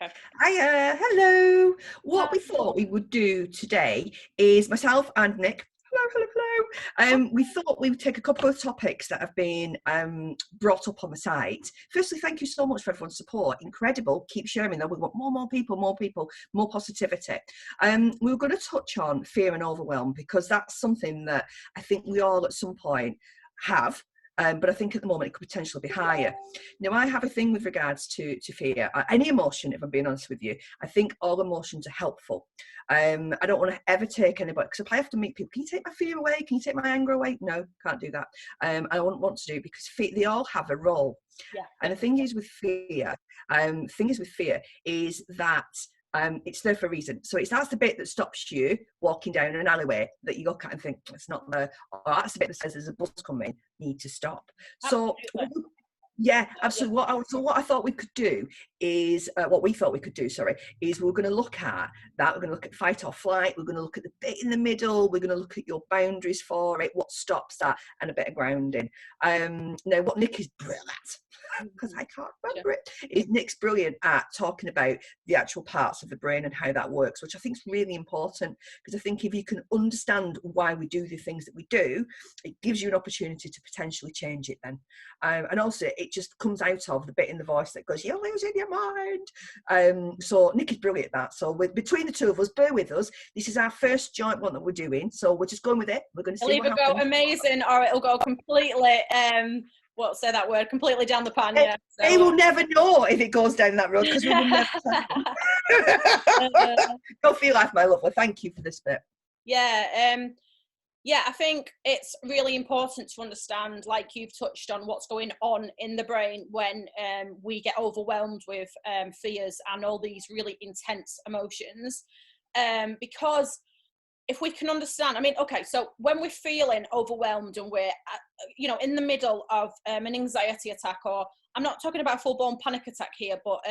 Okay. Hiya, hello. What Hi. we thought we would do today is myself and Nick. We thought we would take a couple of topics that have been brought up on the site. Firstly, thank you so much for everyone's support. Incredible. Keep sharing that. We want more people, more positivity. We were going to touch on fear and overwhelm because that's something that I think we all at some point have. But I think at the moment it could potentially be higher. Now, I have a thing with regards to fear. Any emotion, if I'm being honest with you, I think all emotions are helpful. I don't want to ever take anybody, because if I have to meet people, can you take my fear away? Can you take my anger away? No, can't do that. I wouldn't want to do it because they all have a role. Yeah. And the thing is with fear, is that it's there for a reason. So that's the bit that stops you walking down an alleyway that you look at and think it's not there. Or that's the bit that says there's a bus coming, need to stop. So Absolutely. yeah, absolutely. What I thought we could do is what we thought we could do. Sorry, is we're going to look at that. We're going to look at fight or flight. We're going to look at the bit in the middle. We're going to look at your boundaries for it, what stops that, and a bit of grounding. Now, what Nick is brilliant at, because I can't remember it, is Nick's brilliant at talking about the actual parts of the brain and how that works, which I think is really important, because I think if you can understand why we do the things that we do, it gives you an opportunity to potentially change it then. And also it just comes out of the bit in the voice that goes, you're losing your mind. So Nick is brilliant at that. So between the two of us, bear with us. This is our first joint one that we're doing. So we're just going with it. We're going to see what happens. It'll either go amazing or it'll go completely, completely down the pan. Yeah. They will never know if it goes down that road because we will never Don't feel like my lovely. Thank you for this bit. Yeah, I think it's really important to understand, like you've touched on, what's going on in the brain when we get overwhelmed with fears and all these really intense emotions. Because if we can understand, so when we're feeling overwhelmed and we're, in the middle of an anxiety attack, or I'm not talking about a full-blown panic attack here, but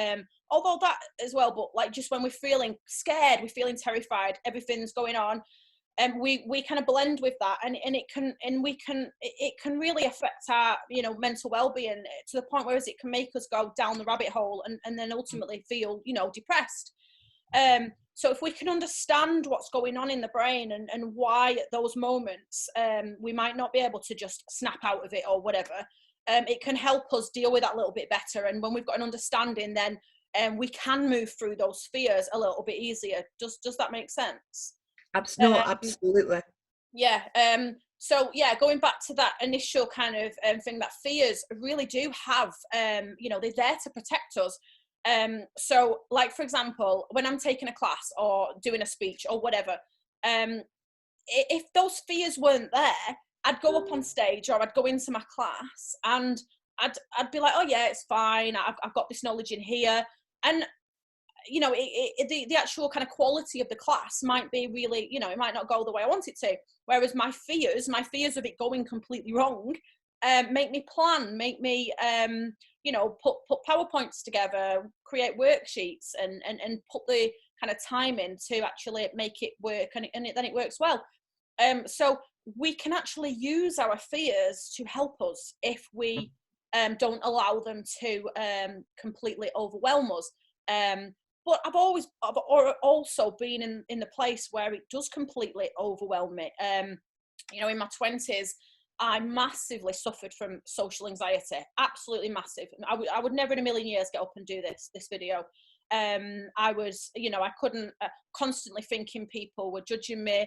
although that as well, but like just when we're feeling scared, we're feeling terrified, everything's going on, and we kind of blend with that, and it can really affect our mental well-being to the point where it can make us go down the rabbit hole and then ultimately feel depressed. So if we can understand what's going on in the brain and why at those moments we might not be able to just snap out of it or whatever, it can help us deal with that a little bit better. And when we've got an understanding, then we can move through those fears a little bit easier. Does that make sense? Absolutely. Yeah. So yeah, going back to that initial kind of thing, that fears really do have, they're there to protect us. So like, for example, when I'm taking a class or doing a speech or whatever, if those fears weren't there, I'd go up on stage or I'd go into my class and I'd be like, oh yeah, it's fine. I've got this knowledge in here. And the actual kind of quality of the class might be really, it might not go the way I want it to. Whereas my fears of it going completely wrong, make me plan, make me, put PowerPoints together, create worksheets and put the kind of time in to actually make it work, and then it works well. So we can actually use our fears to help us if we don't allow them to completely overwhelm us. But I've also been in the place where it does completely overwhelm me. In my 20s, I massively suffered from social anxiety, absolutely massive. I would never in a million years get up and do this video. I was, I couldn't, constantly thinking people were judging me,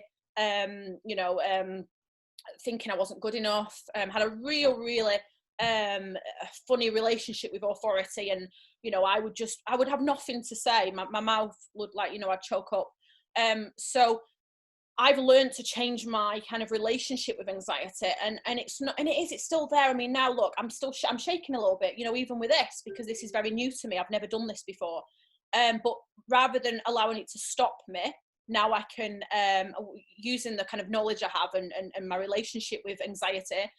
thinking I wasn't good enough, had a really funny relationship with authority, and I would have nothing to say. My mouth would I'd choke up. So I've learned to change my kind of relationship with anxiety, and it's still there. I mean, now look, I'm shaking a little bit, even with this, because this is very new to me. I've never done this before. But rather than allowing it to stop me, now I can, using the kind of knowledge I have and my relationship with anxiety,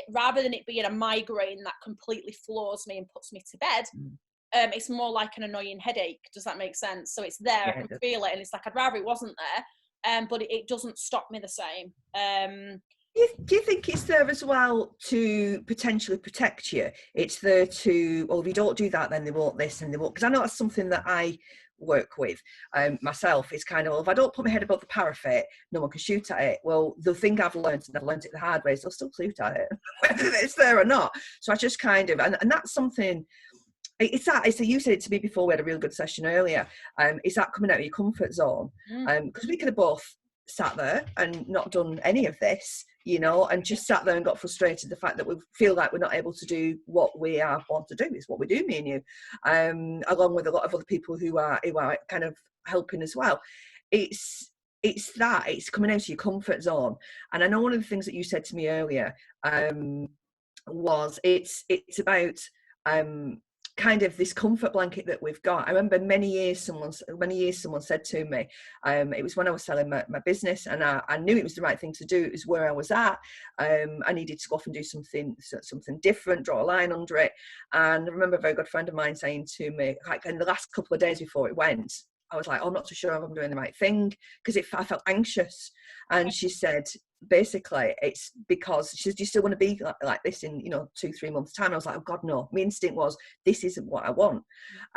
rather than it being a migraine that completely floors me and puts me to bed, it's more like an annoying headache. Does that make sense? So it's there, I can feel it, and it's like I'd rather it wasn't there, but it doesn't stop me the same. Do you think it's there as well to potentially protect you? It's there to, well, if you don't do that, then they won't this and they won't. Because I know that's something that I work with myself. It's kind of, well, if I don't put my head above the parapet, no one can shoot at it. Well, the thing I've learned, and I've learned it the hard way, is they'll still shoot at it, whether it's there or not. So I just kind of, and that's something. It's that. It's you said it to me before. We had a real good session earlier. It's that coming out of your comfort zone. Because we could have both sat there and not done any of this, you know, and just sat there and got frustrated the fact that we feel like we're not able to do what we are want to do. Is what we do, me and you, along with a lot of other people who are kind of helping as well. It's that. It's coming out of your comfort zone. And I know one of the things that you said to me earlier was it's about kind of this comfort blanket that we've got. I remember many years someone said to me, it was when I was selling my business, and I knew it was the right thing to do. It was where I was at. I needed to go off and do something different, draw a line under it. And I remember a very good friend of mine saying to me, like in the last couple of days before it went, I was like, I'm not so sure if I'm doing the right thing, because I felt anxious. And she said, basically, it's because she said, do you still want to be like this in 2-3 months time? And I was like, oh God, no. My instinct was, this isn't what I want.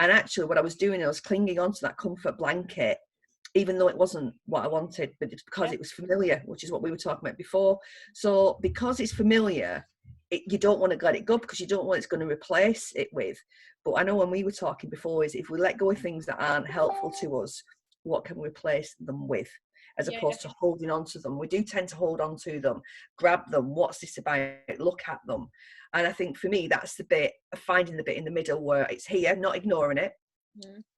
And actually what I was doing, I was clinging onto that comfort blanket, even though it wasn't what I wanted, but it's because it was familiar, which is what we were talking about before. So because it's familiar, you don't want to let it go, because you don't know what it's going to replace it with. But I know when we were talking before, is if we let go of things that aren't helpful to us, what can we replace them with? As opposed to holding on to them. We do tend to hold on to them, grab them. What's this about? Look at them. And I think for me, that's the bit of finding the bit in the middle where it's here, not ignoring it,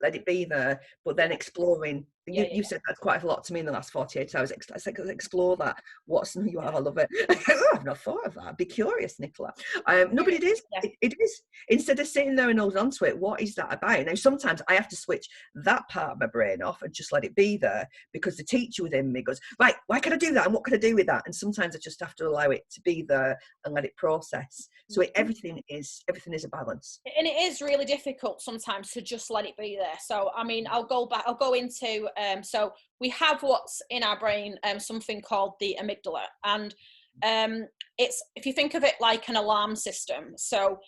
let it be there, but then exploring. You said that quite a lot to me in the last 48 hours. Explore that. What's new? I love it. I've not thought of that. Be curious, Nicola. No, but it is. It is. Instead of sitting there and holding on to it, what is that about? Now, sometimes I have to switch that part of my brain off and just let it be there, because the teacher within me goes, right, why can I do that? And what can I do with that? And sometimes I just have to allow it to be there and let it process. So everything is a balance. And it is really difficult sometimes to just let it be there. So, I mean, I'll go into, so we have what's in our brain, something called the amygdala. And it's, if you think of it like an alarm system. So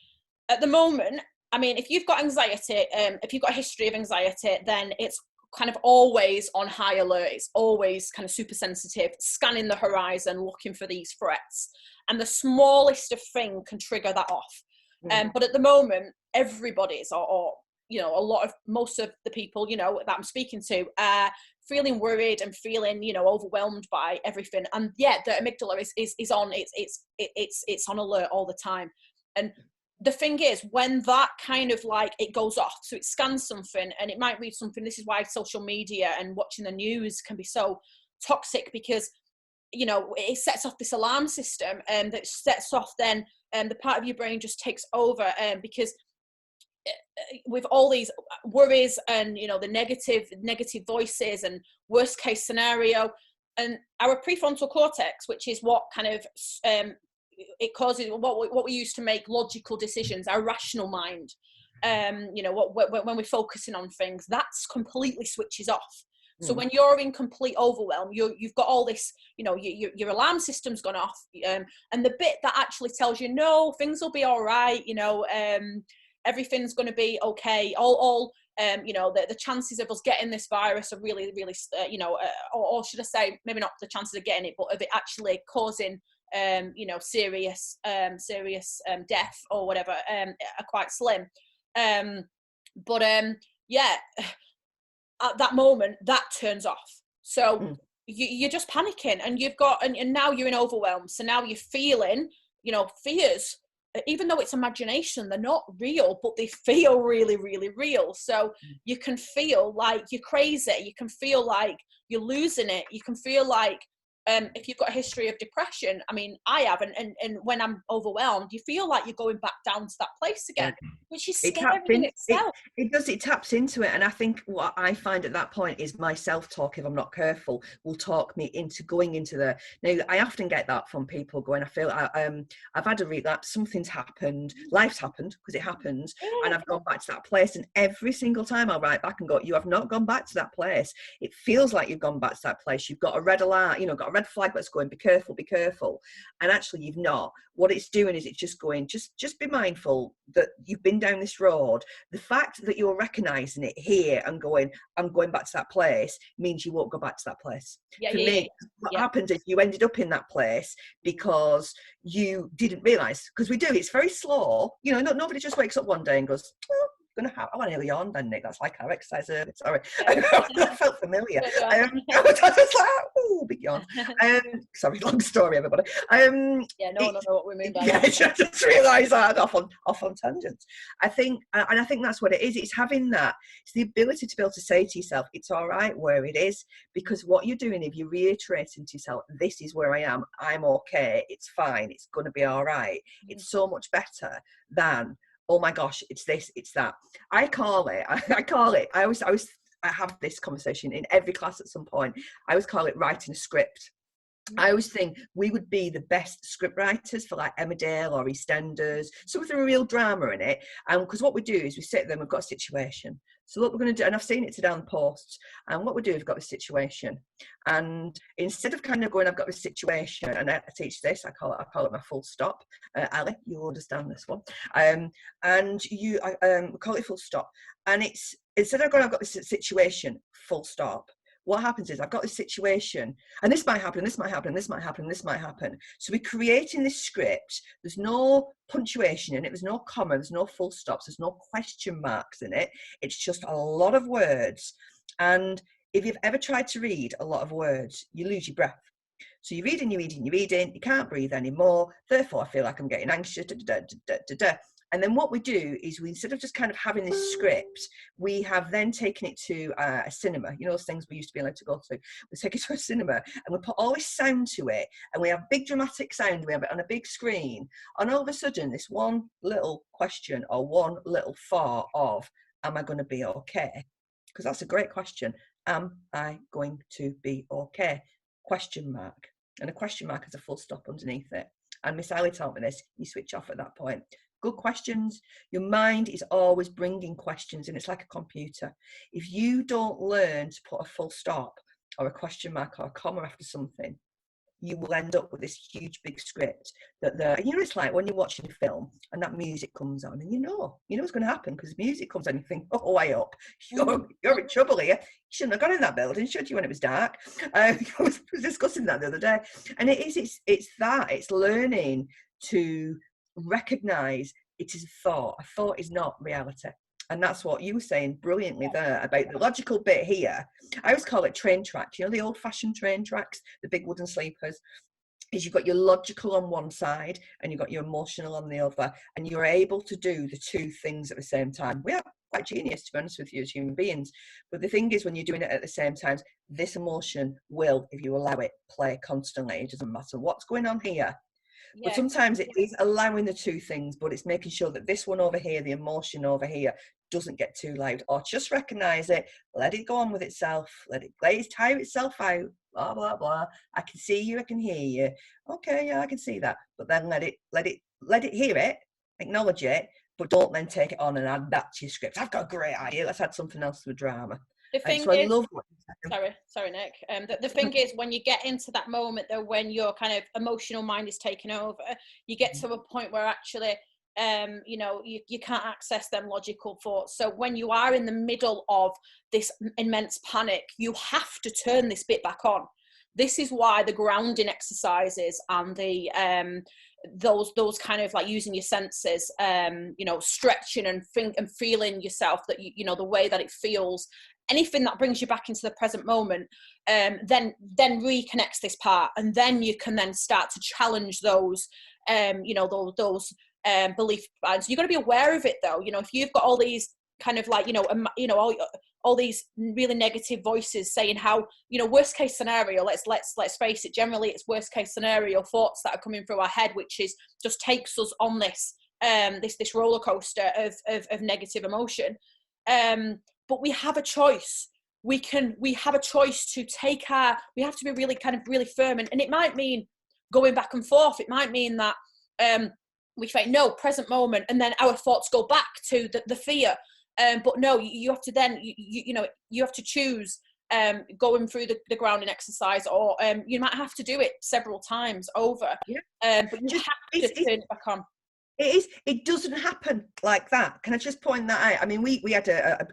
at the moment, I mean, if you've got anxiety, if you've got a history of anxiety, then it's kind of always on high alert. It's always kind of super sensitive, scanning the horizon, looking for these threats. And the smallest of thing can trigger that off. But at the moment, everybody's, or most of the people, that I'm speaking to are feeling worried and feeling, overwhelmed by everything. And the amygdala is on, it's on alert all the time. And the thing is, when that kind of like, it goes off, so it scans something and it might read something. This is why social media and watching the news can be so toxic, because it sets off this alarm system, and that sets off then the part of your brain just takes over, because with all these worries and the negative voices and worst case scenario, and our prefrontal cortex, which is what kind of it causes what we use to make logical decisions, our rational mind, when we're focusing on things, that's completely switches off. So when you're in complete overwhelm, you've got all this, your alarm system's gone off, and the bit that actually tells you, no, things will be all right, everything's going to be okay. The chances of us getting this virus are really, really, or should I say, maybe not the chances of getting it, but of it actually causing, serious death or whatever, are quite slim. At that moment, that turns off. So you're just panicking, and you've got, and now you're in overwhelm. So now you're feeling, fears, even though it's imagination, they're not real, but they feel really, really real. So you can feel like you're crazy. You can feel like you're losing it. You can feel like, if you've got a history of depression, I mean, I have, and when I'm overwhelmed, you feel like you're going back down to that place again, which is scary in itself. It taps into it. And I think what I find at that point is my self-talk, if I'm not careful, will talk me into going into the, now I often get that from people going, I feel I've had a relapse, something's happened, life's happened, because it happens, and I've gone back to that place. And every single time I'll write back and go, you have not gone back to that place. It feels like you've gone back to that place. You've got a red alarm, got a red flag that's going, be careful, be careful. And actually you've not. What it's doing is it's just going, just be mindful that you've been down this road. The fact that you're recognizing it here and going, I'm going back to that place, means you won't go back to that place. For me, what happened is you ended up in that place because you didn't realize, because we do, it's very slow. You know, nobody just wakes up one day and goes, oh, I want to yawn then, Nick. That's like our exercise early. Sorry. That felt familiar. I was like, oh, big yawn. Sorry, long story, everybody. No, what we mean by that. I just realised that off on tangents. I think that's what it is. It's having that. It's the ability to be able to say to yourself, it's all right where it is, because what you're doing, if you're reiterating to yourself, this is where I am, I'm okay, it's fine, it's going to be all right. It's so much better than, oh my gosh, it's this, it's that. I have this conversation in every class at some point. I always call it writing a script. I always think we would be the best script writers for like Emmerdale or EastEnders, something with real drama in it. And because what we do is we sit there and we've got a situation. So what we're going to do, and I've seen it today on the posts, and what we do, we've got a situation. And instead of kind of going, I've got a situation, and I teach this, I call it my full stop. Ali, you'll understand this one. And we call it full stop. And it's, instead of going, I've got this situation, full stop. What happens is I've got this situation and this might happen, this might happen, this might happen, this might happen. So we're creating this script. There's no punctuation in it. There's no comma. There's no full stops. There's no question marks in it. It's just a lot of words. And if you've ever tried to read a lot of words, you lose your breath. So you're reading, you can't breathe anymore. Therefore, I feel like I'm getting anxious. And then what we do is we, instead of just kind of having this script, we have then taken it to a cinema. You know, those things we used to be allowed to go to. We take it to a cinema and we put all this sound to it, and we have big dramatic sound. We have it on a big screen. And all of a sudden, this one little question or one little thought of, am I going to be okay? Because that's a great question. Am I going to be okay? Question mark. And a question mark has a full stop underneath it. And Miss Ali taught me this. You switch off at that point. Good questions. Your mind is always bringing questions, and it's like a computer. If you don't learn to put a full stop or a question mark or a comma after something, you will end up with this huge big script that you know, it's like when you're watching a film and that music comes on, and you know what's going to happen because the music comes on, you think, oh, way up, you're in trouble here. You shouldn't have gone in that building, should you, when it was dark? I was discussing that the other day, and it's learning to recognize it is a thought is not reality. And that's what you were saying brilliantly there about the logical bit here. I always call it train tracks. You know, the old-fashioned train tracks, the big wooden sleepers, is you've got your logical on one side and you've got your emotional on the other, and you're able to do the two things at the same time. We are quite genius, to be honest with you, as human beings. But the thing is, when you're doing it at the same time, this emotion will, if you allow it, play constantly. It doesn't matter what's going on here. But sometimes it is allowing the two things, but it's making sure that this one over here, the emotion over here, doesn't get too loud. Or just recognize it, let it go on with itself, let it tire itself out, blah, blah, blah. I can see you, I can hear you. Okay, yeah, I can see that. But then let it hear it, acknowledge it, but don't then take it on and add that to your script. I've got a great idea, let's add something else to the drama. The thing is, I love sorry, Nick. The thing is, when you get into that moment, though, when your kind of emotional mind is taken over, you get to a point where actually, you can't access them logical thoughts. So when you are in the middle of this immense panic, you have to turn this bit back on. This is why the grounding exercises and the those kind of like using your senses, stretching and feeling yourself, that you know the way that it feels. Anything that brings you back into the present moment, then reconnects this part, and then you can then start to challenge those, those belief patterns. You've got to be aware of it, though. You know, if you've got all these kind of like, all these really negative voices saying how, worst case scenario. Let's face it. Generally, it's worst case scenario thoughts that are coming through our head, which is just takes us on this this roller coaster of negative emotion. But we have a choice. We have a choice to take we have to be really firm. And it might mean going back and forth. It might mean that we think, no, present moment. And then our thoughts go back to the fear. But no, you have to then, you have to choose going through the grounding exercise, or you might have to do it several times over. Yeah. But you Just, have to turn it back on. it doesn't happen like that. Can I just point that out? I mean, we had a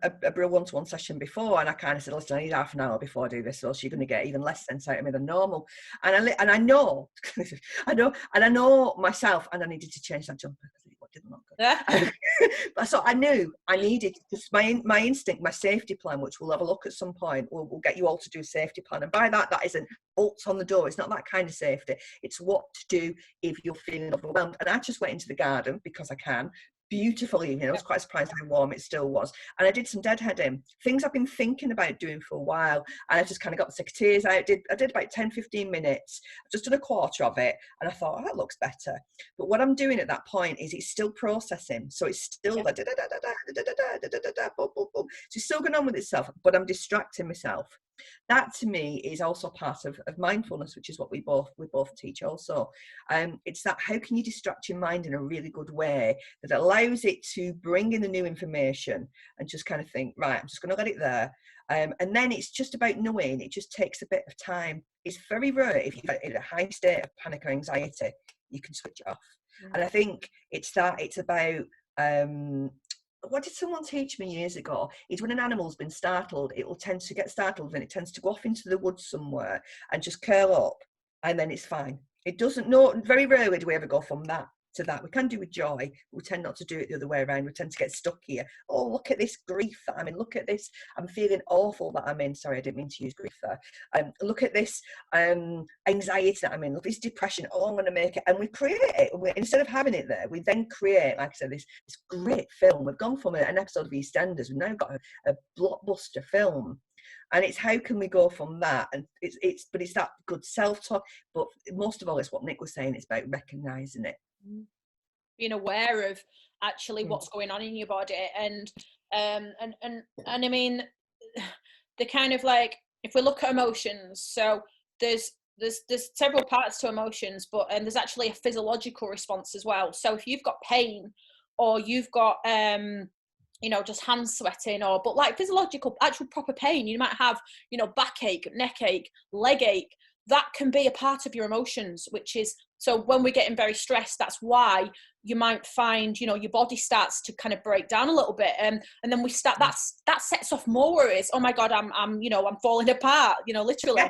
one-to-one session before, and I kind of said, listen, I need half an hour before I do this, or else you're going to get even less sense out of me than normal. And I know, I know myself, and I needed to change that jumper because it didn't look good. But so I knew I needed, because my instinct, my safety plan, which we'll have a look at some point, we'll get you all to do a safety plan. And by that isn't bolts on the door. It's not that kind of safety. It's what to do if you're feeling overwhelmed. And I just went into the garden because I can. Beautiful evening. I was quite surprised how warm it still was. And I did some deadheading, things I've been thinking about doing for a while. And I just kind of got the secateurs out. I did about 10-15 minutes. I just did a quarter of it. And I thought, oh, that looks better. But what I'm doing at that point is it's still processing. So it's still like so it's still going on with itself, but I'm distracting myself. That to me is also part of mindfulness, which is what we both teach also. It's that, how can you distract your mind in a really good way that allows it to bring in the new information and just kind of think, right, I'm just going to let it there. And then it's just about knowing, it just takes a bit of time. It's very rare if you're in a high state of panic or anxiety, you can switch it off. And I think it's about what did someone teach me years ago is when an animal's been startled, it will tend to get startled and it tends to go off into the woods somewhere and just curl up, and then it's fine. It doesn't know, very rarely do we ever go from that to that. We can do with joy, but we tend not to do it the other way around. We tend to get stuck here. Oh, look at this grief that I'm in. Look at this. I'm feeling awful that I'm in. Sorry, I didn't mean to use grief there. Look at this anxiety that I'm in. Look at this depression. Oh, I'm going to make it. And we create it. Instead of having it there, we then create, like I said, this great film. We've gone from an episode of EastEnders. We've now got a blockbuster film. And it's how can we go from that? And it's that good self-talk. But most of all, it's what Nick was saying. It's about recognizing it, being aware of actually what's going on in your body. And I mean, the kind of like, if we look at emotions, so there's several parts to emotions, but there's actually a physiological response as well. So if you've got pain, or you've got just hand sweating, but like physiological, actual proper pain, you might have, backache, neck ache, leg ache, that can be a part of your emotions, which is, so when we're getting very stressed, that's why you might find, your body starts to kind of break down a little bit. And then we start, that sets off more worries. Oh my God, I'm falling apart, literally.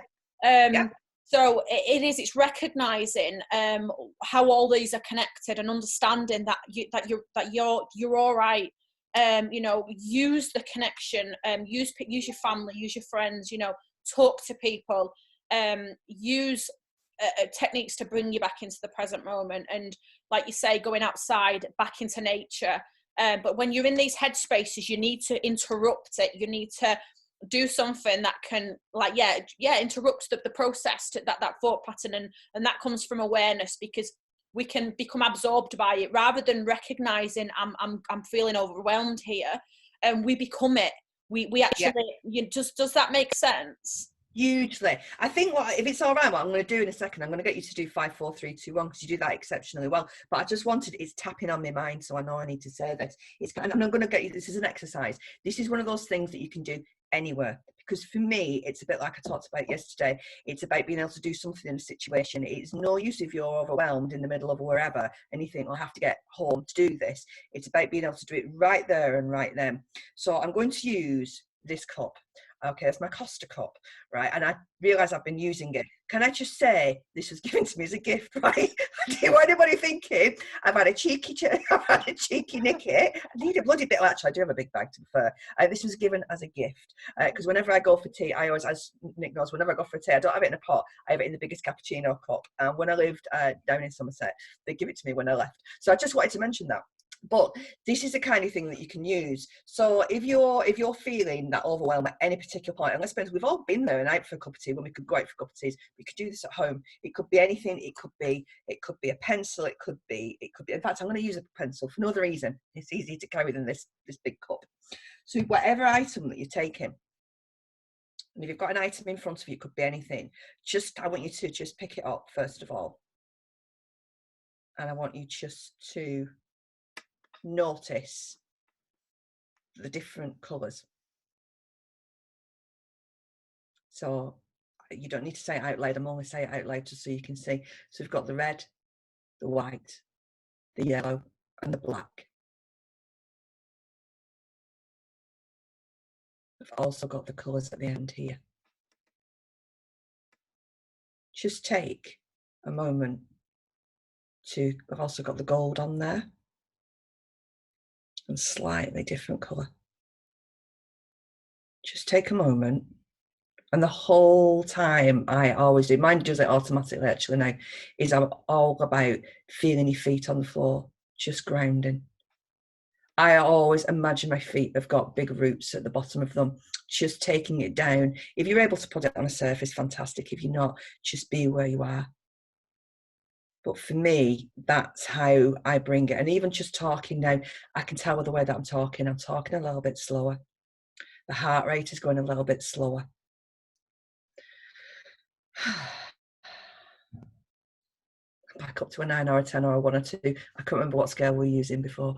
So it's recognizing how all these are connected, and understanding that you're all right. Use the connection, use your family, use your friends, talk to people, use techniques to bring you back into the present moment. And like you say, going outside, back into nature. But when you're in these headspaces, you need to interrupt it. You need to do something that can, like, interrupt the process to that thought pattern. And that comes from awareness, because we can become absorbed by it rather than recognizing I'm feeling overwhelmed here, and we become it. We actually, does that make sense? Hugely. I think if it's all right, what I'm going to do in a second, I'm going to get you to do 5, 4, 3, 2, 1, because you do that exceptionally well. But I just wanted, it's tapping on my mind, so I know I need to say this. And I'm going to get you, this is an exercise. This is one of those things that you can do anywhere. Because for me, it's a bit like I talked about yesterday. It's about being able to do something in a situation. It's no use if you're overwhelmed in the middle of wherever and you think, I'll have to get home to do this. It's about being able to do it right there and right then. So I'm going to use this cup. Okay, it's my Costa cup, right? And I realise I've been using it. Can I just say, this was given to me as a gift, right? I didn't want anybody thinking I've had a cheeky nicky. I need a bloody bit. Well, actually, I do have a big bag, to be fair. This was given as a gift, because whenever I go for tea, I always, as Nick knows, whenever I go for tea, I don't have it in a pot. I have it in the biggest cappuccino cup. And when I lived down in Somerset, they give it to me when I left. So I just wanted to mention that. But this is the kind of thing that you can use. So if you're feeling that overwhelm at any particular point, and let's suppose we've all been there and out for a cup of tea when we could go out for a cup of tea, we could do this at home. It could be anything. It could be a pencil. It could be. In fact, I'm going to use a pencil for no other reason. It's easier to carry than this big cup. So whatever item that you're taking, and if you've got an item in front of you, it could be anything. I want you to just pick it up first of all, and I want you just to notice the different colours. So you don't need to say it out loud. I'm only saying it out loud just so you can see. So we've got the red, the white, the yellow, and the black. We've also got the colours at the end here. Just take a moment to, I've also got the gold on there, and slightly different colour. Just take a moment, and the whole time I always do, mine does it automatically actually now, is I'm all about feeling your feet on the floor, just grounding. I always imagine my feet have got big roots at the bottom of them, just taking it down. If you're able to put it on a surface, fantastic. If you're not, just be where you are. But for me, that's how I bring it. And even just talking now, I can tell with the way that I'm talking a little bit slower. The heart rate is going a little bit slower. Back up to a 9 or a 10 or a 1 or 2. I can't remember what scale we were using before.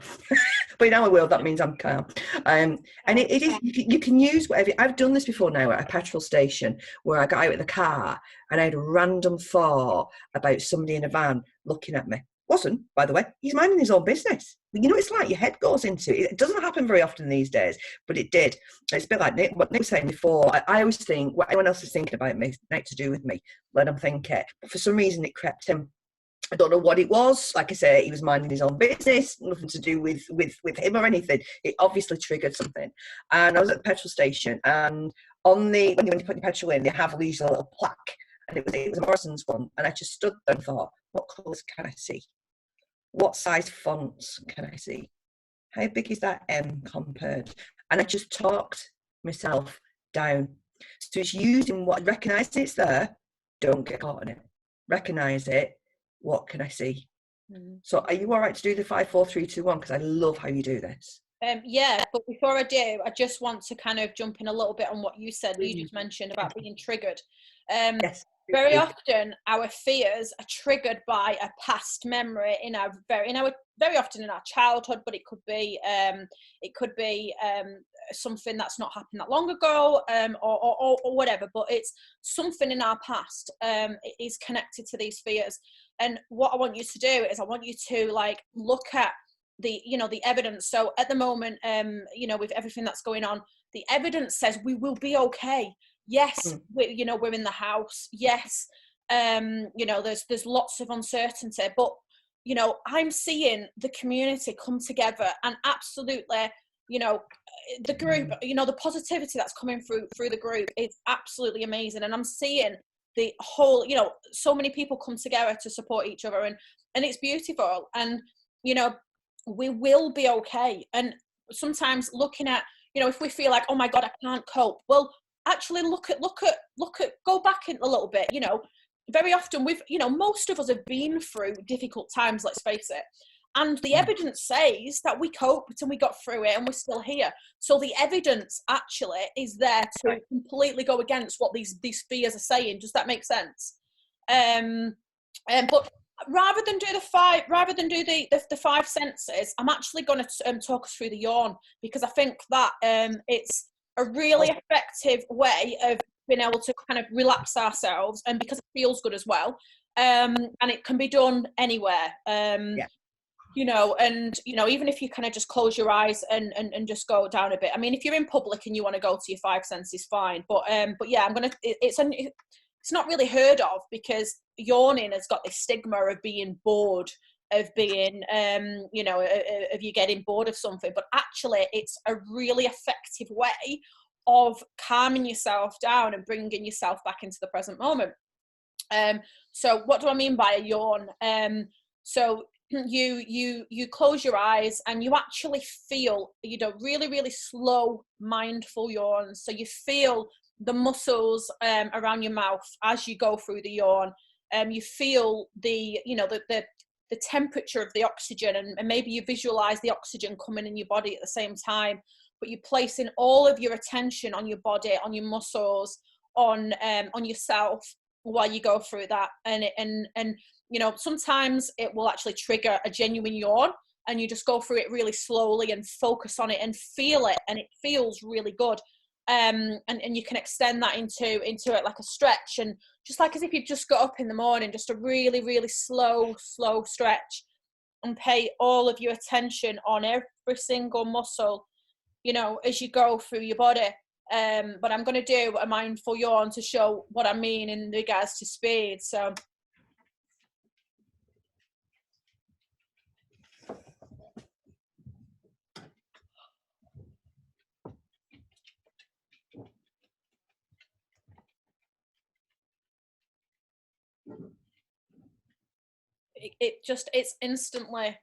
But in our world, that means I'm calm. And it is, you can use whatever. I've done this before now at a petrol station where I got out of the car and I had a random thought about somebody in a van looking at me. Wasn't, by the way, he's minding his own business. You know, it's like your head goes into it. It doesn't happen very often these days, but it did. It's a bit like what Nick was saying before. I always think what anyone else is thinking about me, nothing to do with me. Let them think it. But for some reason, it crept in. I don't know what it was. Like I say, he was minding his own business, nothing to do with him or anything. It obviously triggered something. And I was at the petrol station, and when you put your petrol in, they have these little plaque, and it was a Morrison's one. And I just stood there and thought, what colours can I see? What size fonts can I see? How big is that M compared? And I just talked myself down. So it's using what, recognise it's there, don't get caught in it. Recognise it. What can I see? So are you all right to do the 5, 4, 3, 2, 1? Because I love how you do this. Yeah, but before I do, I just want to kind of jump in a little bit on what you said. You just mentioned about being triggered. Yes. Very often our fears are triggered by a past memory very often in our childhood, but it could be something that's not happened that long ago, or whatever, but it's something in our past is connected to these fears. And what I want you to do is I want you to like look at the evidence. So at the moment, with everything that's going on, the evidence says we will be okay. Yes, we're in the house. Yes, there's lots of uncertainty, but I'm seeing the community come together and absolutely, the group, the positivity that's coming through the group is absolutely amazing. And I'm seeing the whole, so many people come together to support each other, and it's beautiful. And, we will be okay. And sometimes looking at, if we feel like, oh my God, I can't cope. Well, actually look at, go back in a little bit, very often most of us have been through difficult times, let's face it. And the evidence says that we coped and we got through it and we're still here. So the evidence actually is there to completely go against what these fears are saying. Does that make sense? But rather than do the five senses, I'm actually going to talk us through the yawn, because I think that it's a really effective way of being able to kind of relax ourselves, and because it feels good as well, and it can be done anywhere. And even if you kind of just close your eyes and just go down a bit. I mean, if you're in public and you want to go to your five senses, fine. But yeah, it's not really heard of, because yawning has got this stigma of being bored, of being, of you getting bored of something. But actually, it's a really effective way of calming yourself down and bringing yourself back into the present moment. So what do I mean by a yawn? So you close your eyes and you actually feel, really, really slow, mindful yawns. So you feel the muscles around your mouth as you go through the yawn. You feel the temperature of the oxygen, and maybe you visualize the oxygen coming in your body at the same time, but you're placing all of your attention on your body, on your muscles, on yourself while you go through that. And sometimes it will actually trigger a genuine yawn, and you just go through it really slowly and focus on it and feel it, and it feels really good. and you can extend that into it like a stretch, and just like as if you just got up in the morning, just a really, really slow stretch, and pay all of your attention on every single muscle, you know, as you go through your body. But I'm going to do a mindful yawn to show what I mean in regards to speed. So it's instantly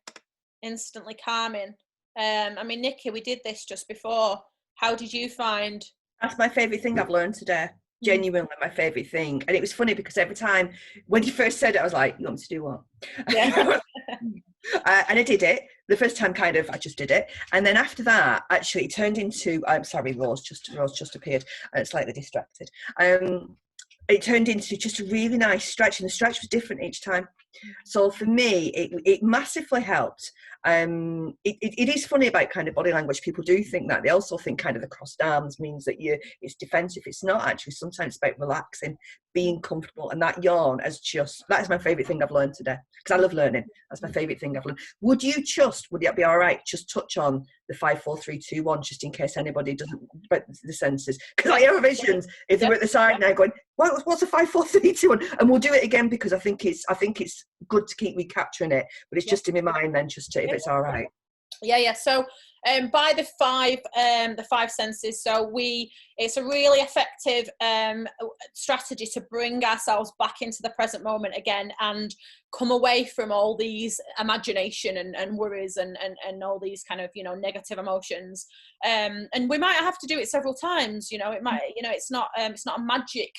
calming. I mean, Nikki, we did this just before. How did you find? That's my favourite thing I've learned today. Genuinely my favourite thing. And it was funny because every time when you first said it, I was like, you want me to do what? Yeah. And I did it. The first time I just did it. And then after that, actually it turned into, I'm sorry, Rose just appeared, slightly distracted. It turned into just a really nice stretch, and the stretch was different each time. So for me, it massively helped. It is funny about kind of body language. People do think that. They also think kind of the crossed arms means that it's defensive. It's not actually. Sometimes it's about relaxing, being comfortable, and that yawn that is my favourite thing I've learned today, because I love learning. That's my favourite thing I've learned. Would it be all right, just touch on the 5, 4, 3, 2, 1, just in case anybody doesn't, but the senses, because I have visions if they're at the side now going, what's a 5, 4, 3, 2, 1, and we'll do it again, because I think it's good to keep recapturing it, but it's just in my mind then, just to, if it's all right. Yeah. So by the five senses, so it's a really effective strategy to bring ourselves back into the present moment again, and come away from all these imagination and worries and all these kind of, you know, negative emotions. And we might have to do it several times, you know. It might, you know, it's not a magic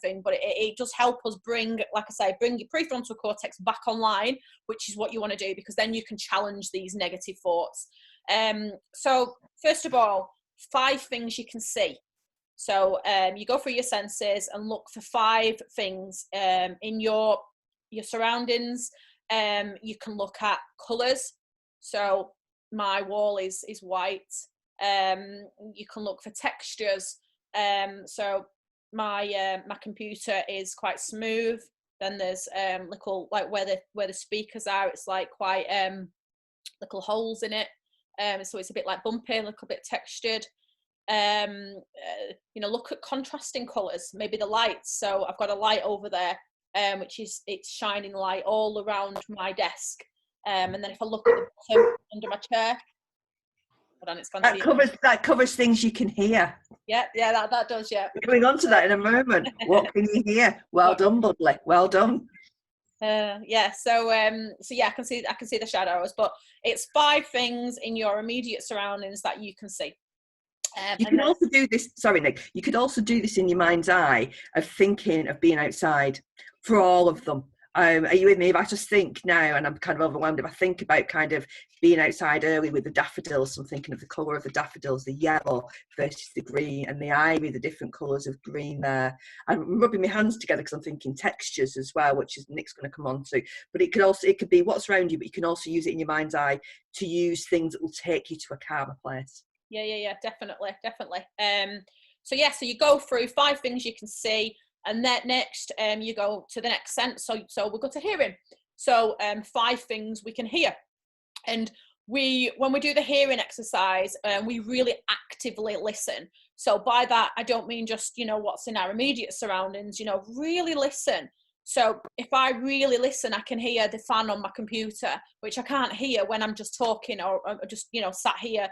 thing, but it does help us bring, like I say, bring your prefrontal cortex back online, which is what you want to do, because then you can challenge these negative thoughts. So first of all, 5 things you can see. So you go through your senses and look for 5 things in your surroundings. You can look at colours. So my wall is white. You can look for textures. So my computer is quite smooth. Then there's little, like where the speakers are, it's like quite little holes in it. So it's a bit like bumpy, a little bit textured. You know, look at contrasting colours, maybe the lights. So I've got a light over there, which is, it's shining light all around my desk. And then if I look at the bottom under my chair, hold on, it's gone. That covers things you can hear. Yeah, that does, yeah. We're going on to that in a moment. What can you hear? Well done, Budley. Well done. Yeah, so yeah, I can see the shadows, but it's 5 things in your immediate surroundings that you can see. You can also do this, sorry Nick, you could also do this in your mind's eye of thinking of being outside for all of them. Are you with me? If I just think now, and I'm kind of overwhelmed, if I think about kind of being outside early with the daffodils, I'm thinking of the colour of the daffodils, the yellow versus the green, and the ivy, the different colours of green there. I'm rubbing my hands together because I'm thinking textures as well, which is Nick's going to come on to. But it could be what's around you, but you can also use it in your mind's eye to use things that will take you to a calmer place. Yeah, definitely. So you go through 5 things you can see, and then next you go to the next sense. So we'll go to hearing. So 5 things we can hear, and when we do the hearing exercise, we really actively listen. So by that, I don't mean just, you know, what's in our immediate surroundings, you know, really listen. So if I really listen, I can hear the fan on my computer, which I can't hear when I'm just talking or just, you know, sat here,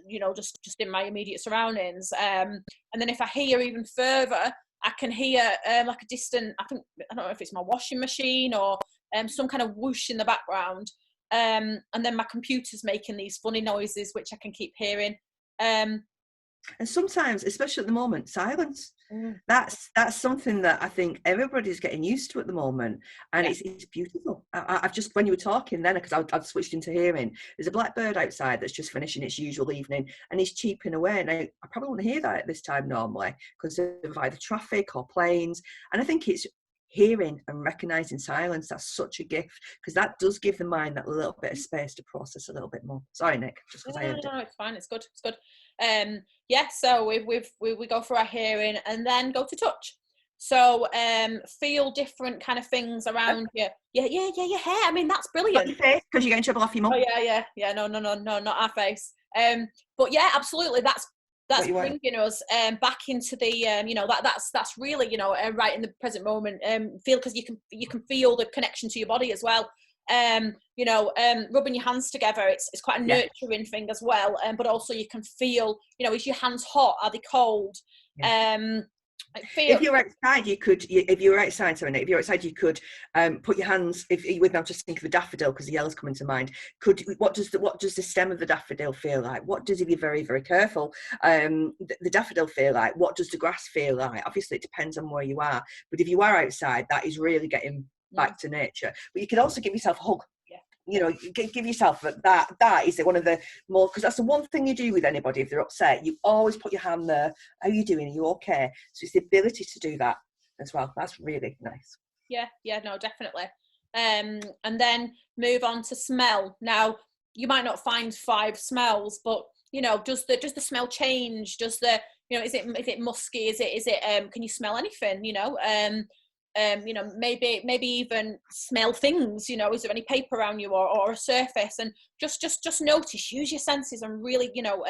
you know, just in my immediate surroundings. And then if I hear even further, I can hear like a distant, I don't know if it's my washing machine or some kind of whoosh in the background. And then my computer's making these funny noises, which I can keep hearing. And sometimes, especially at the moment, silence. That's something that I think everybody's getting used to at the moment, and it's beautiful. I've just, when you were talking then, because I've switched into hearing, there's a blackbird outside that's just finishing its usual evening, and he's cheeping away. Now I probably wouldn't hear that at this time normally because of either traffic or planes, and I think it's hearing and recognizing silence. That's such a gift, because that does give the mind that little bit of space to process a little bit more. Sorry, Nick, just because I heard it. No, it's fine. It's good. It's good. Yeah. So we go for our hearing and then go to touch. So feel different kind of things around your hair. I mean, that's brilliant. Not your face, because you're getting trouble off your mum. Oh yeah. No, not our face. But yeah, absolutely. That's bringing us back into the you know, that's really, you know, right in the present moment. Feel, because you can feel the connection to your body as well. You know, rubbing your hands together, it's quite a nurturing thing as well. But also you can feel, you know, is your hands hot? Are they cold? If you're outside, you could. If you were outside, sorry, Nick, if you're outside, you could put your hands. If you would now just think of a daffodil, because the yellow's coming to mind. What does the stem of the daffodil feel like? What does, if you're very, very careful, the daffodil feel like? What does the grass feel like? Obviously, it depends on where you are. But if you are outside, that is really getting back to nature. But you can also give yourself a hug. You know, give yourself that is one of the more, because that's the one thing you do with anybody if they're upset. You always put your hand there. How are you doing? Are you okay? So it's the ability to do that as well. That's really nice. Yeah, no, definitely. And then move on to smell. Now, you might not find 5 smells, but you know, does the smell change? Does the, you know, is it musky? Is it can you smell anything? You know, you know, maybe even smell things. You know, is there any paper around you or a surface? And just notice, use your senses, and really, you know,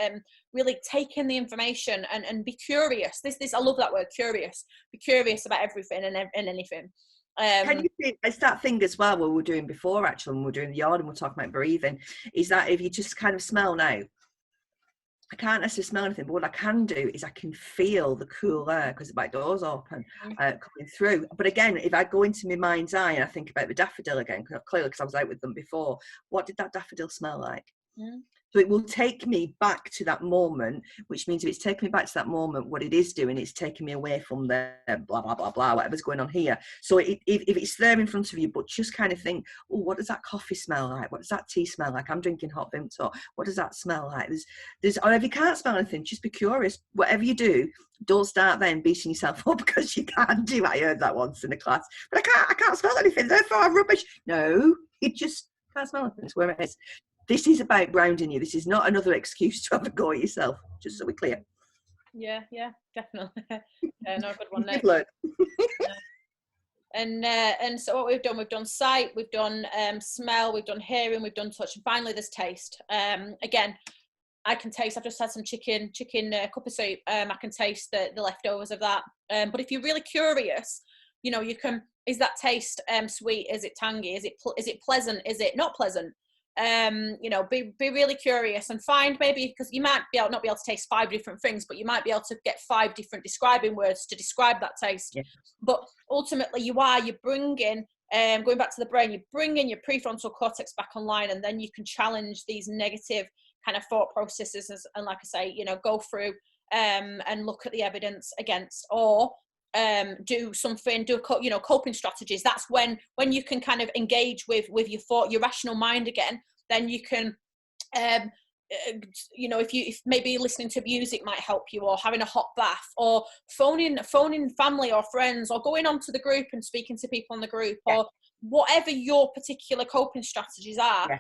really take in the information and be curious. This I love that word, curious. Be curious about everything and anything. Can you see, it's that thing as well, what we were doing before, actually, when we were doing the yard and we're talking about breathing, is that if you just kind of smell now, I can't necessarily smell anything, but what I can do is I can feel the cool air, because my door's open, coming through. But again, if I go into my mind's eye and I think about the daffodil again, because I was out with them before, what did that daffodil smell like? So it will take me back to that moment, which means if it's taking me back to that moment, what it is doing, it's taking me away from the blah, blah, blah, blah, whatever's going on here. So if it's there in front of you, but just kind of think, oh, what does that coffee smell like? What does that tea smell like? I'm drinking hot Vimto. What does that smell like? Or if you can't smell anything, just be curious. Whatever you do, don't start then beating yourself up because you can't do it. I heard that once in a class. But I can't smell anything, therefore I'm rubbish. No, you just can't smell anything. It's where it is. This is about grounding you. This is not another excuse to have a go at yourself, just so we're clear. Yeah, definitely. No, good one, Nick. And so what we've done sight, we've done smell, we've done hearing, we've done touch, and finally there's taste. Again, I can taste, I've just had some chicken cuppa soup. I can taste the leftovers of that. But if you're really curious, you know, you can, is that taste sweet? Is it tangy? Is it pleasant? Is it not pleasant? You know, be really curious and find, maybe, because you might not be able to taste 5 different things, but you might be able to get 5 different describing words to describe that taste. But ultimately you're bringing, going back to the brain, you're bringing your prefrontal cortex back online, and then you can challenge these negative kind of thought processes, and like I say, you know, go through and look at the evidence against, or do something, you know, coping strategies. That's when you can kind of engage with your rational mind again. Then you can you know, if maybe listening to music might help you, or having a hot bath, or phoning family or friends, or going onto the group and speaking to people in the group, or whatever your particular coping strategies are.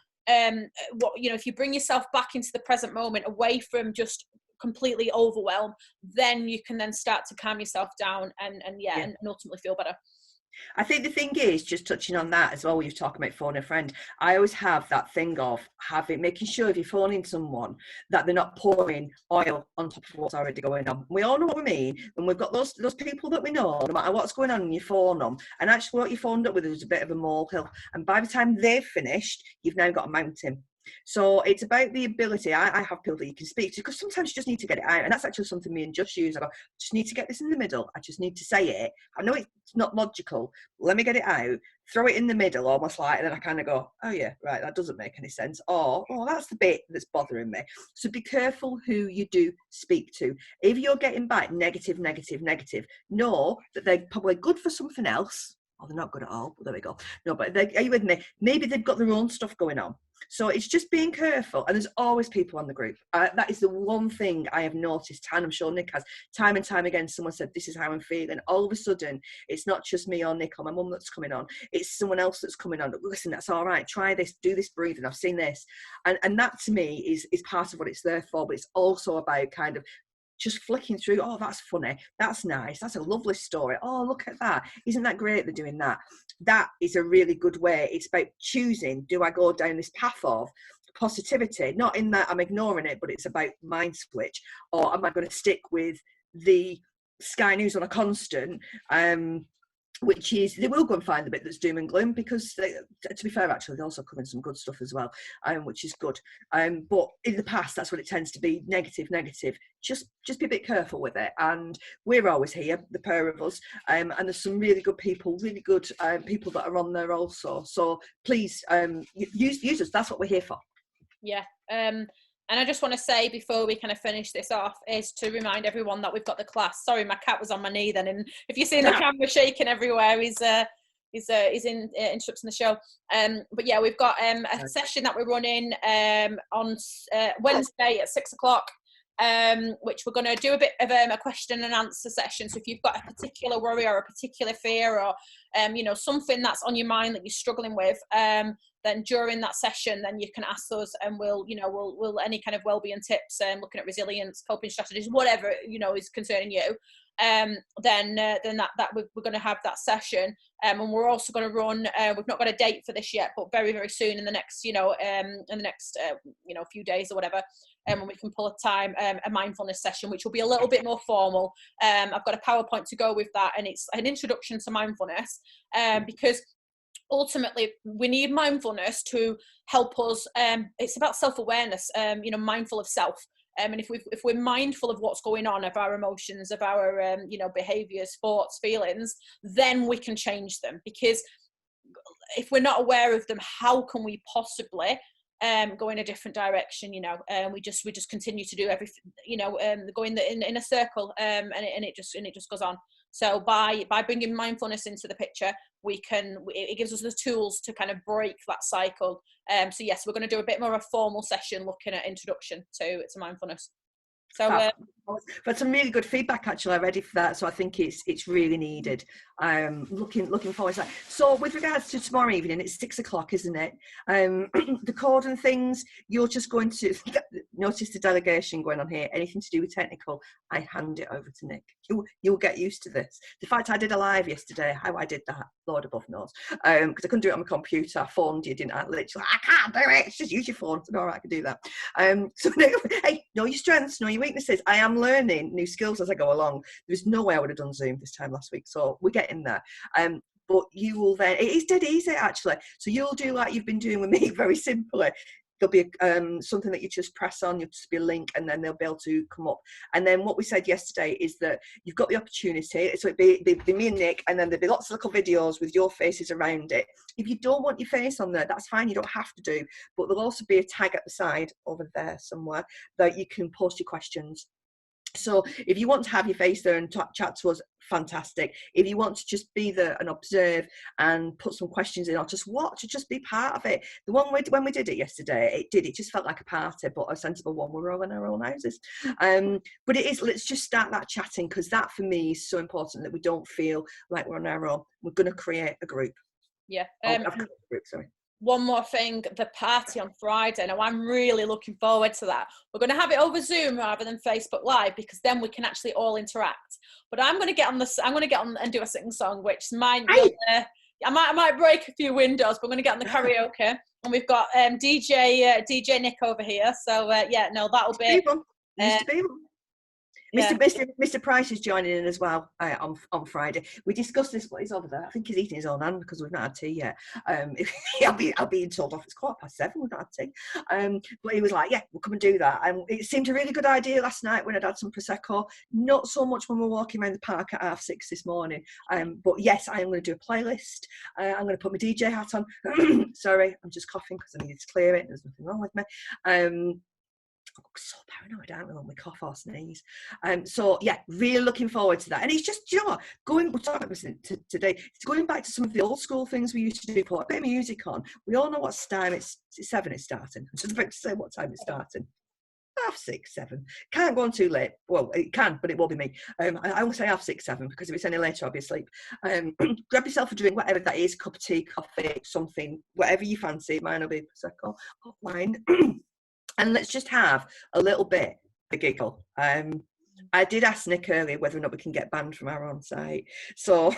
What, you know, if you bring yourself back into the present moment, away from just completely overwhelmed, then you can then start to calm yourself down and ultimately feel better. I think the thing is, just touching on that as well, when you're talking about phoning a friend, I always have that thing of making sure if you're phoning someone that they're not pouring oil on top of what's already going on. We all know what we mean, and we've got those people that we know, no matter what's going on, and you phone them, and actually what you phoned up with is a bit of a molehill, and by the time they've finished, you've now got a mountain. So it's about the ability. I have people that you can speak to, because sometimes you just need to get it out, and that's actually something me and Josh use. I go, just need to get this in the middle. I just need to say it. I know it's not logical. Let me get it out, throw it in the middle, almost like, and then I kind of go, oh yeah, right, that doesn't make any sense. Or, oh, that's the bit that's bothering me. So be careful who you do speak to. If you're getting back negative, know that they're probably good for something else. Oh, they're not good at all. Well, there we go. No, but are you with me? Maybe they've got their own stuff going on. So it's just being careful, and there's always people on the group. That is the one thing I have noticed, and I'm sure Nick has, time and time again. Someone said, this is how I'm feeling. All of a sudden, it's not just me or Nick or my mum that's coming on, it's someone else that's coming on. Listen, that's all right, try this, do this breathing, I've seen this. And that to me is part of what it's there for, but it's also about kind of just flicking through, oh, that's funny, that's nice, that's a lovely story, oh, look at that, isn't that great they're doing that. That is a really good way. It's about choosing, do I go down this path of positivity, not in that I'm ignoring it, but it's about mind switch, or am I going to stick with the Sky News on a constant, which is, they will go and find the bit that's doom and gloom, because they, to be fair, actually, they're also covering some good stuff as well, which is good. But in the past, that's what it tends to be, negative. Just be a bit careful with it. And we're always here, the pair of us, and there's some really good people people that are on there also. So please use us. That's what we're here for. Yeah. And I just want to say, before we kind of finish this off, is to remind everyone that we've got the class. Sorry, my cat was on my knee then, and if you've seen the camera shaking everywhere, he's interrupting the show. But yeah, we've got a session that we're running on Wednesday at 6 o'clock. Which we're going to do a bit of a question and answer session. So if you've got a particular worry or a particular fear, or something that's on your mind that you're struggling with, then during that session, then you can ask us, and we'll any kind of wellbeing tips, looking at resilience, coping strategies, whatever is concerning you. Then we're going to have that session, and we're also going to run. We've not got a date for this yet, but very, very soon, in the next few days or whatever, when we can pull a time, a mindfulness session, which will be a little bit more formal. I've got a PowerPoint to go with that, and it's an introduction to mindfulness, because ultimately we need mindfulness to help us. It's about self-awareness, mindful of self. And if we're mindful of what's going on, of our emotions, of our behaviors, thoughts, feelings, then we can change them. Because if we're not aware of them, how can we possibly go in a different direction? We just continue to do everything, go in a circle, and it just goes on. So by bringing mindfulness into the picture, it gives us the tools to kind of break that cycle. So yes, we're going to do a bit more of a formal session looking at introduction to mindfulness. So but some really good feedback actually already for that, so I think it's really needed. Looking forward to that. So with regards to tomorrow evening, it's 6 o'clock, isn't it? The code and things, you're just going to notice the delegation going on here. Anything to do with technical, I hand it over to Nick. You'll get used to this. The fact I did a live yesterday, how I did that, Lord above knows, because I couldn't do it on my computer. I phoned you, didn't I? Literally, I can't do it, just use your phone. So all right, I can do that. So hey, know your strengths, know your weaknesses. I am learning new skills as I go along. There's no way I would have done Zoom this time last week, so we're getting there. But you will then, it is dead easy actually. So you'll do like you've been doing with me, very simply. There'll be something that you just press on, you'll just be a link, and then they'll be able to come up. And then what we said yesterday is that you've got the opportunity, so it'd be me and Nick, and then there'll be lots of little videos with your faces around it. If you don't want your face on there, that's fine, you don't have to do, but there'll also be a tag at the side over there somewhere that you can post your questions. So if you want to have your face there and chat to us, fantastic. If you want to just be there and observe and put some questions in, or just watch, or just be part of it. The one when we did it yesterday, it just felt like a party, but a sensible one. We were all in our own houses. But it is, let's just start that chatting, because that for me is so important, that we don't feel like we're on our own. We're going to create a group. Yeah. Sorry. One more thing, the party on Friday. Now I'm really looking forward to that. We're going to have it over Zoom rather than Facebook Live, because then we can actually all interact. But I'm going to get on and do a sing song, which might I might break a few windows, but I'm going to get on the karaoke. And we've got DJ Nick over here. So that'll be. Mr. Price is joining in as well on Friday. We discussed this, but he's over there. I think he's eating his own hand because we've not had tea yet. I'll be told off. It's 7:15. We've not had tea. But he was like, "Yeah, we'll come and do that." And it seemed a really good idea last night when I'd had some prosecco. Not so much when we're walking around the park at 6:30 this morning. But yes, I am going to do a playlist. I'm going to put my DJ hat on. Sorry, I'm just coughing because I needed to clear it. There's nothing wrong with me. so paranoid, aren't we, when we cough or sneeze? So yeah, really looking forward to that. And it's just, you know what, we're talking about this today, it's going back to some of the old school things we used to do. Put a bit of music on. We all know what time it's 7 it's starting. I'm just about to say what time it's starting. 6:30, 7. Can't go on too late. Well, it can, but it will be me. I will say 6:30, 7, because if it's any later, I'll be asleep. Grab yourself a drink, whatever that is, cup of tea, coffee, something, whatever you fancy. Mine will be Prosecco, wine. And let's just have a little bit of a giggle. I did ask Nick earlier whether or not we can get banned from our own site. So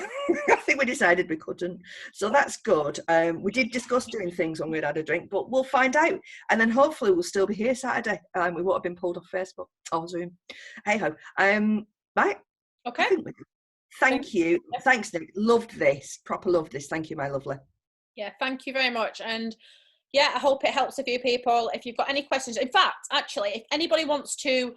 I think we decided we couldn't. So that's good. We did discuss doing things when we'd had a drink, but we'll find out. And then hopefully we'll still be here Saturday. We won't have been pulled off Facebook or Zoom. Hey-ho. Right. Okay. Thank you. Thanks, Nick. Loved this. Proper loved this. Thank you, my lovely. Yeah, thank you very much. And yeah, I hope it helps a few people. If you've got any questions, in fact, actually, if anybody wants to,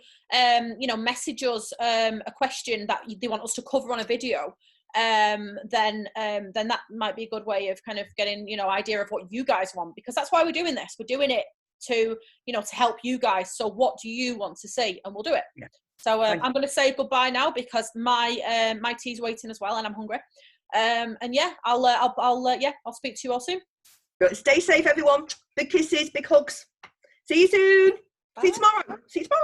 message us a question that they want us to cover on a video, then that might be a good way of kind of getting, idea of what you guys want, because that's why we're doing this. We're doing it to help you guys. So what do you want to see? And we'll do it. Yeah. So I'm going to say goodbye now, because my tea's waiting as well, and I'm hungry. And yeah, I'll speak to you all soon. Stay safe, everyone. Big kisses, big hugs. See you soon. Bye. See you tomorrow.